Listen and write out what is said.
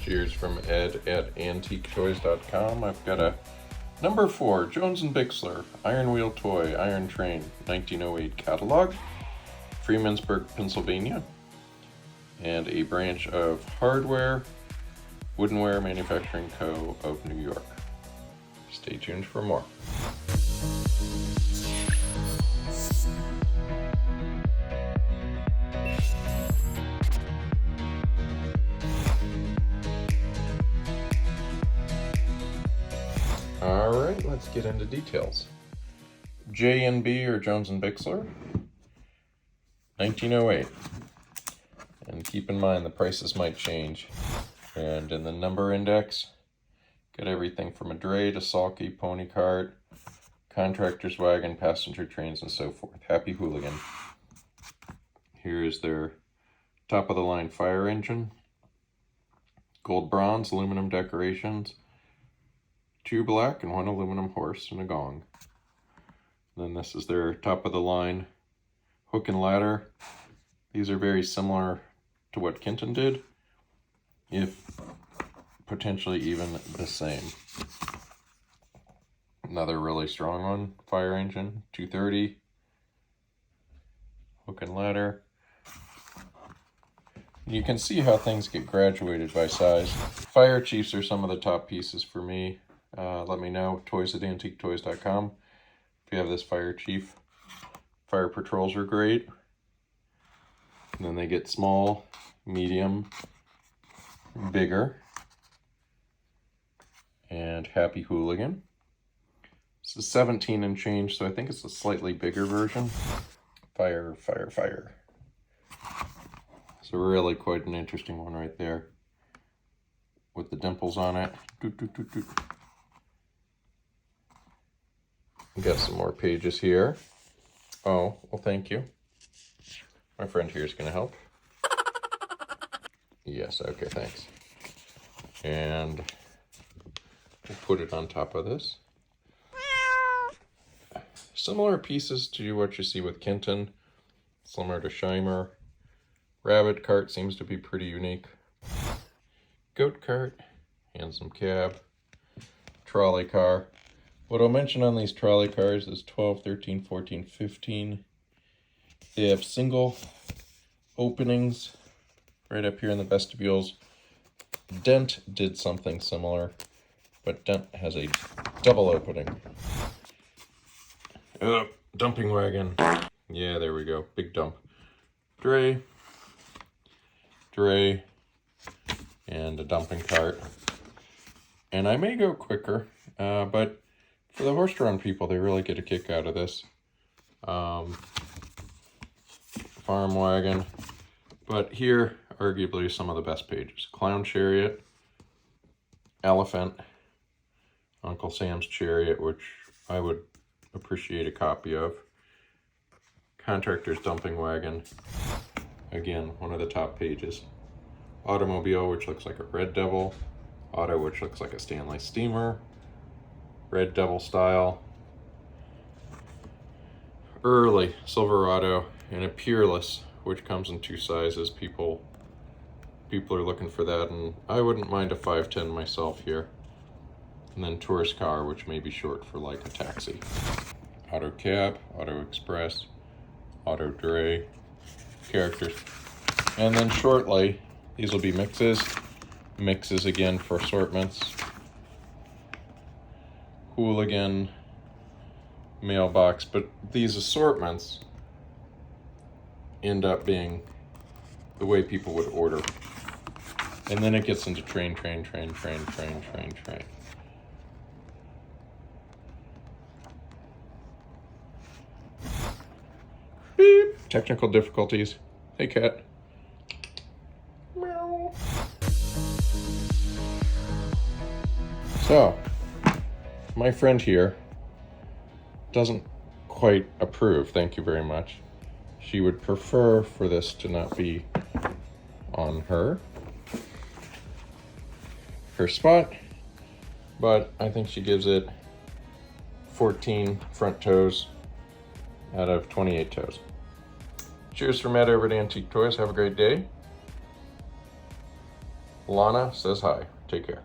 Cheers from Ed at AntiqueToys.com. I've got a number 4 Jones & Bixler Iron Wheel Toy Iron Train 1908 catalog, Freemansburg, Pennsylvania, and a branch of Hardware Woodenware Manufacturing Co. of New York. Stay tuned for more. Alright, let's get into details. J&B or Jones & Bixler, 1908. And keep in mind the prices might change. And in the number index, got everything from a dray to sulky, pony cart, contractor's wagon, passenger trains, and so forth. Happy Hooligan. Here is their top of the line fire engine. Gold bronze, aluminum decorations. 2 black and 1 aluminum horse and a gong. Then this is their top of the line hook and ladder. These are very similar to what Kenton did, if potentially even the same. Another really strong one, fire engine, 230, hook and ladder. You can see how things get graduated by size. Fire chiefs are some of the top pieces for me. Let me know, toys at AntiqueToys.com. If you have this fire chief. Fire patrols are great. And then they get small, medium, bigger, and Happy Hooligan. This is 17 and change, so I think it's a slightly bigger version. Fire, fire, fire. So really quite an interesting one right there, with the dimples on it. Doot, doot, doot, doot. Got some more pages here. Oh, well, thank you. My friend here is going to help. Yes, okay, thanks. And we'll put it on top of this. Similar pieces to what you see with Kenton, similar to Scheimer. Rabbit cart seems to be pretty unique. Goat cart, handsome cab, trolley car. What I'll mention on these trolley cars is 12, 13, 14, 15. They have single openings right up here in the vestibules. Dent did something similar, but Dent has a double opening. Dumping wagon. Yeah, there we go. Big dump. Dray, and a dumping cart. And I may go quicker, but for the horse-drawn people, they really get a kick out of this. Farm wagon. But here, arguably, some of the best pages. Clown chariot, elephant, Uncle Sam's chariot, which I would appreciate a copy of. Contractor's dumping wagon. Again, one of the top pages. Automobile, which looks like a Red Devil. Auto, which looks like a Stanley steamer. Red Devil style. Early Silverado, and a Peerless, which comes in 2 sizes. People are looking for that, and I wouldn't mind a 510 myself here. And then Tourist car, which may be short for like a taxi. Auto cab, Auto express, Auto dray, characters. And then shortly, these will be mixes. Mixes again for assortments. Hooligan, mailbox, but these assortments end up being the way people would order. And then it gets into train. Beep. Technical difficulties. Hey, cat. Meow. So, my friend here doesn't quite approve. Thank you very much. She would prefer for this to not be on her spot, but I think she gives it 14 front toes out of 28 toes. Cheers from Ed over at Antique Toys. Have a great day. Lana says hi. Take care.